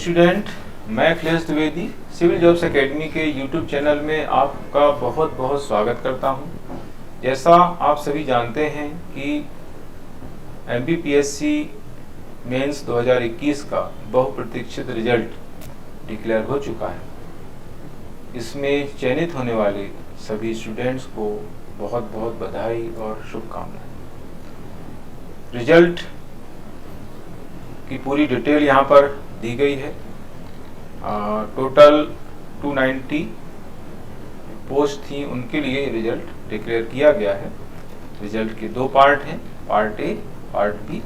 Student, मैं Akhilesh Dwivedi civil jobs academy के YouTube channel में आपका बहुत बहुत स्वागत करता हूं। जैसा आप सभी जानते हैं कि MBPSC मेंस 2021 का बहुप्रतीक्षित रिजल्ट डिक्लेयर हो चुका है। इसमें चयनित होने वाले सभी स्टूडेंट्स को बहुत बहुत बधाई और शुभकामनाएं। रिजल्ट की पूरी डिटेल यहाँ पर दी गई है। टोटल 290 पोस्ट थी, उनके लिए रिजल्ट डिक्लेयर किया गया है। रिजल्ट के दो पार्ट हैं, part A, part B.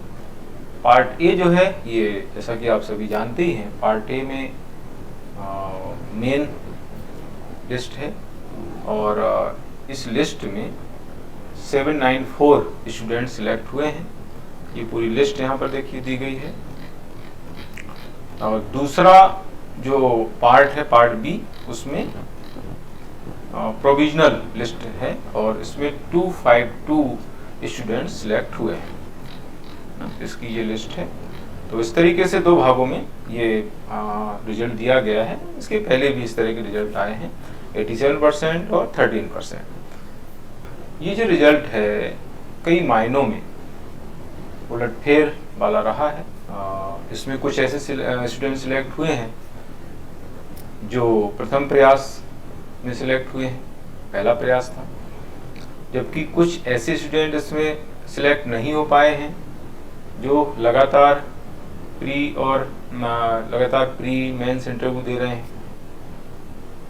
Part A जो है ये जैसा कि आप सभी जानते ही हैं, पार्ट ए में मेन लिस्ट है और इस लिस्ट में 794 स्टूडेंट सिलेक्ट हुए हैं। ये पूरी लिस्ट यहाँ पर देखिए दी गई है। और दूसरा जो पार्ट है, पार्ट बी, उसमें प्रोविजनल लिस्ट है और इसमें 252 स्टूडेंट सिलेक्ट हुए हैं। इसकी ये लिस्ट है। तो इस तरीके से दो भागों में ये रिजल्ट दिया गया है। इसके पहले भी इस तरह के रिजल्ट आए हैं, 87% और 13%। ये जो रिजल्ट है कई मायनों में उलटफेर वाला रहा है। इसमें कुछ ऐसे स्टूडेंट सिलेक्ट हुए हैं जो प्रथम प्रयास में सिलेक्ट हुए हैं, पहला प्रयास था, जबकि कुछ ऐसे स्टूडेंट इसमें सिलेक्ट नहीं हो पाए हैं जो लगातार प्री मेंस इंटरव्यू दे रहे हैं,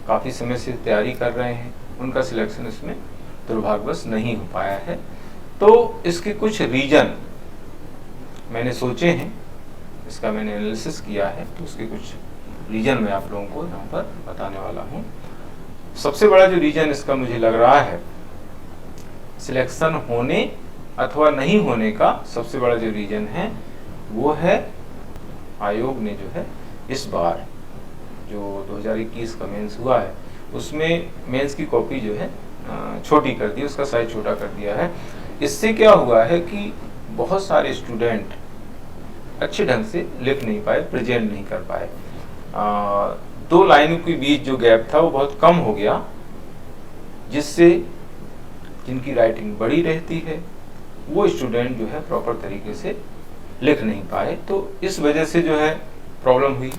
काफ़ी समय से तैयारी कर रहे हैं। उनका सिलेक्शन इसमें दुर्भाग्यवश नहीं हो पाया है। तो इसके कुछ रीजन मैंने सोचे हैं, इसका मैंने एनालिसिस किया है, तो उसके कुछ रीजन मैं आप लोगों को यहाँ पर बताने वाला हूँ। सबसे बड़ा जो रीजन इसका मुझे लग रहा है, सिलेक्शन होने अथवा नहीं होने का सबसे बड़ा जो रीजन है वो है आयोग ने जो है इस बार जो 2021 का मेंस हुआ है उसमें मेंस की कॉपी जो है छोटी कर दी, उसका साइज छोटा कर दिया है। इससे क्या हुआ है कि बहुत सारे स्टूडेंट अच्छे ढंग से लिख नहीं पाए, प्रेजेंट नहीं कर पाए। दो लाइनों के बीच जो गैप था वो बहुत कम हो गया, जिससे जिनकी राइटिंग बड़ी रहती है वो स्टूडेंट जो है प्रॉपर तरीके से लिख नहीं पाए। तो इस वजह से जो है प्रॉब्लम हुई।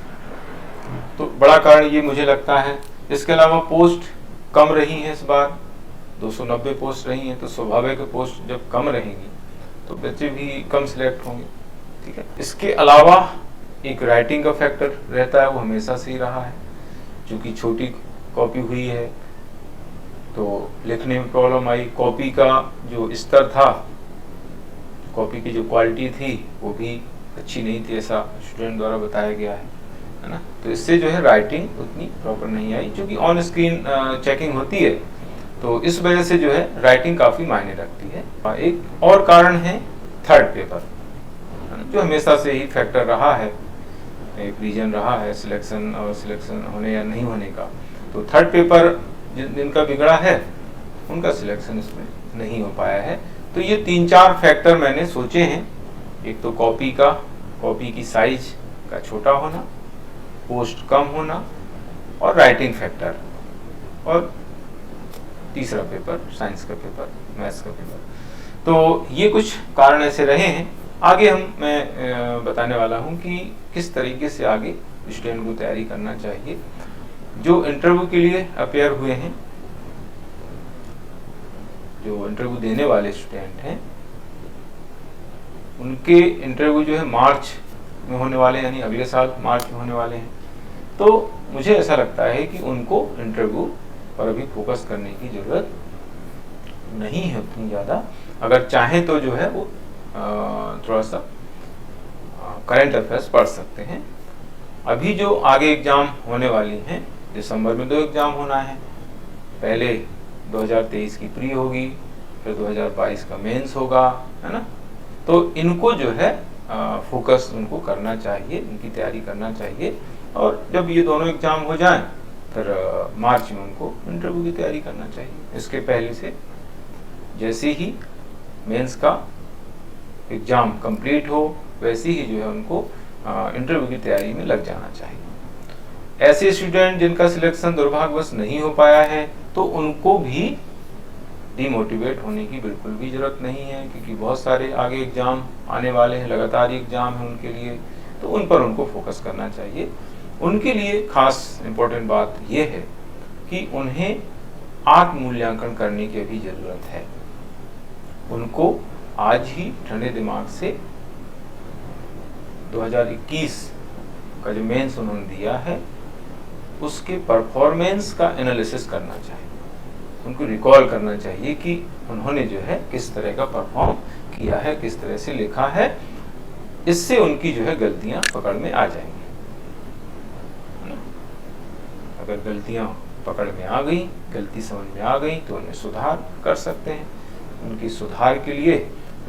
तो बड़ा कारण ये मुझे लगता है। इसके अलावा पोस्ट कम रही हैं, इस बार 290 पोस्ट रही हैं, तो स्वाभाविक पोस्ट जब कम रहेंगी तो बच्चे भी कम सिलेक्ट होंगे। ठीक है। इसके अलावा एक राइटिंग का फैक्टर रहता है, वो हमेशा से ही रहा है। क्योंकि छोटी कॉपी हुई है तो लिखने में प्रॉब्लम आई। कॉपी का जो स्तर था, कॉपी की जो क्वालिटी थी वो भी अच्छी नहीं थी, ऐसा स्टूडेंट द्वारा बताया गया है ना। तो इससे जो है राइटिंग उतनी प्रॉपर नहीं आई। क्योंकि ऑन स्क्रीन चेकिंग होती है तो इस वजह से जो है राइटिंग काफ़ी मायने रखती है। एक और कारण है थर्ड पेपर, जो हमेशा से ही फैक्टर रहा है, एक रीजन रहा है सिलेक्शन होने या नहीं होने का। तो थर्ड पेपर जिनका बिगड़ा है उनका सिलेक्शन इसमें नहीं हो पाया है। तो ये 3-4 फैक्टर मैंने सोचे हैं। एक तो कॉपी की साइज का छोटा होना, पोस्ट कम होना और राइटिंग फैक्टर, और तीसरा पेपर साइंस का पेपर, मैथ्स का पेपर। तो ये कुछ कारण ऐसे रहे हैं। आगे मैं बताने वाला हूँ कि किस तरीके से आगे स्टूडेंट को तैयारी करना चाहिए। जो इंटरव्यू के लिए अपेयर हुए हैं, जो इंटरव्यू देने वाले स्टूडेंट हैं, उनके इंटरव्यू जो है मार्च में होने वाले हैं, यानी अगले साल मार्च में होने वाले हैं। तो मुझे ऐसा लगता है कि उनको इंटरव्यू पर अभी फोकस करने की ज़रूरत नहीं है उतनी ज़्यादा। अगर चाहें तो जो है वो थोड़ा सा करंट अफेयर्स पढ़ सकते हैं। अभी जो आगे एग्ज़ाम होने वाली हैं, दिसंबर में 2 एग्ज़ाम होना है। पहले 2023 की प्री होगी, फिर 2022 का मेंस होगा, है ना। तो इनको जो है फोकस उनको करना चाहिए, इनकी तैयारी करना चाहिए। और जब ये दोनों एग्ज़ाम हो जाएं फिर मार्च में उनको इंटरव्यू की तैयारी करना चाहिए। इसके पहले से जैसे ही मेंस का एग्ज़ाम कंप्लीट हो वैसे ही जो है उनको इंटरव्यू की तैयारी में लग जाना चाहिए। ऐसे स्टूडेंट जिनका सिलेक्शन दुर्भाग्यवश नहीं हो पाया है तो उनको भी डिमोटिवेट होने की बिल्कुल भी जरूरत नहीं है, क्योंकि बहुत सारे आगे एग्जाम आने वाले हैं, लगातार एग्जाम है उनके लिए, तो उन पर उनको फोकस करना चाहिए। उनके लिए खास इम्पोर्टेंट बात यह है कि उन्हें आत्म मूल्यांकन करने की भी जरूरत है। उनको आज ही ठंडे दिमाग से 2021 का जो मेंस उन्होंने दिया है उसके परफॉर्मेंस का एनालिसिस करना चाहिए। उनको रिकॉल करना चाहिए कि उन्होंने जो है किस तरह का परफॉर्म किया है, किस तरह से लिखा है। इससे उनकी जो है गलतियां पकड़ में आ जाएंगी। अगर गलतियां पकड़ में आ गई, गलती समझ में आ गई, तो उन्हें सुधार कर सकते हैं। उनकी सुधार के लिए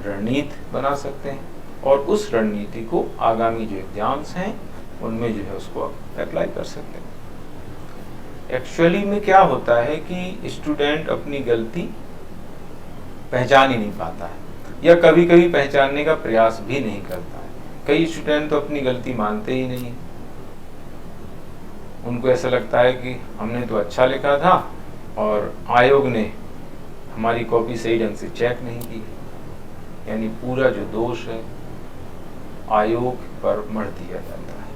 रणनीति बना सकते हैं और उस रणनीति को आगामी जो एग्जाम्स हैं उनमें जो है उसको अप्लाई कर सकते हैं। एक्चुअली में क्या होता है कि स्टूडेंट अपनी गलती पहचान ही नहीं पाता है, या कभी कभी पहचानने का प्रयास भी नहीं करता है। कई स्टूडेंट तो अपनी गलती मानते ही नहीं। उनको ऐसा लगता है कि हमने तो अच्छा लिखा था और आयोग ने हमारी कॉपी सही ढंग से चेक नहीं की, यानी पूरा जो दोष है आयोग पर मढ़ दिया जाता है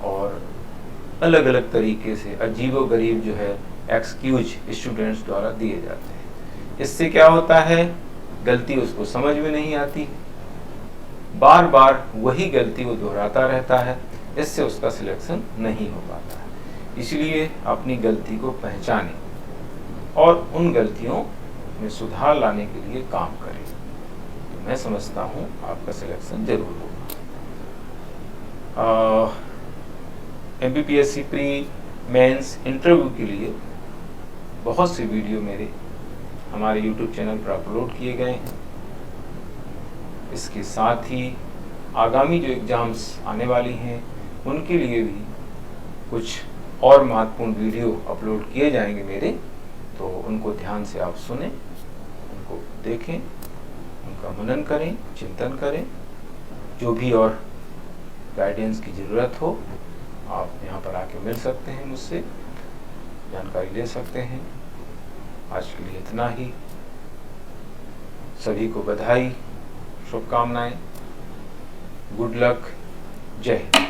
और अलग अलग तरीके से अजीबोगरीब जो है एक्सक्यूज स्टूडेंट्स द्वारा दिए जाते हैं। इससे क्या होता है, गलती उसको समझ में नहीं आती, बार बार वही गलती वो दोहराता रहता है। इससे उसका सिलेक्शन नहीं हो पाता है। इसलिए अपनी गलती को पहचानें और उन गलतियों में सुधार लाने के लिए काम करें, तो मैं समझता हूँ आपका सिलेक्शन जरूर होगा। MPPSC प्री मेंस इंटरव्यू के लिए बहुत से वीडियो मेरे हमारे YouTube चैनल पर अपलोड किए गए हैं। इसके साथ ही आगामी जो एग्ज़ाम्स आने वाली हैं उनके लिए भी कुछ और महत्वपूर्ण वीडियो अपलोड किए जाएंगे मेरे, तो उनको ध्यान से आप सुनें, उनको देखें, उनका मनन करें, चिंतन करें। जो भी और गाइडेंस की ज़रूरत हो आप यहाँ पर आके मिल सकते हैं, मुझसे जानकारी ले सकते हैं। आज के लिए इतना ही। सभी को बधाई, शुभकामनाएं, गुड लक, जय हिंद।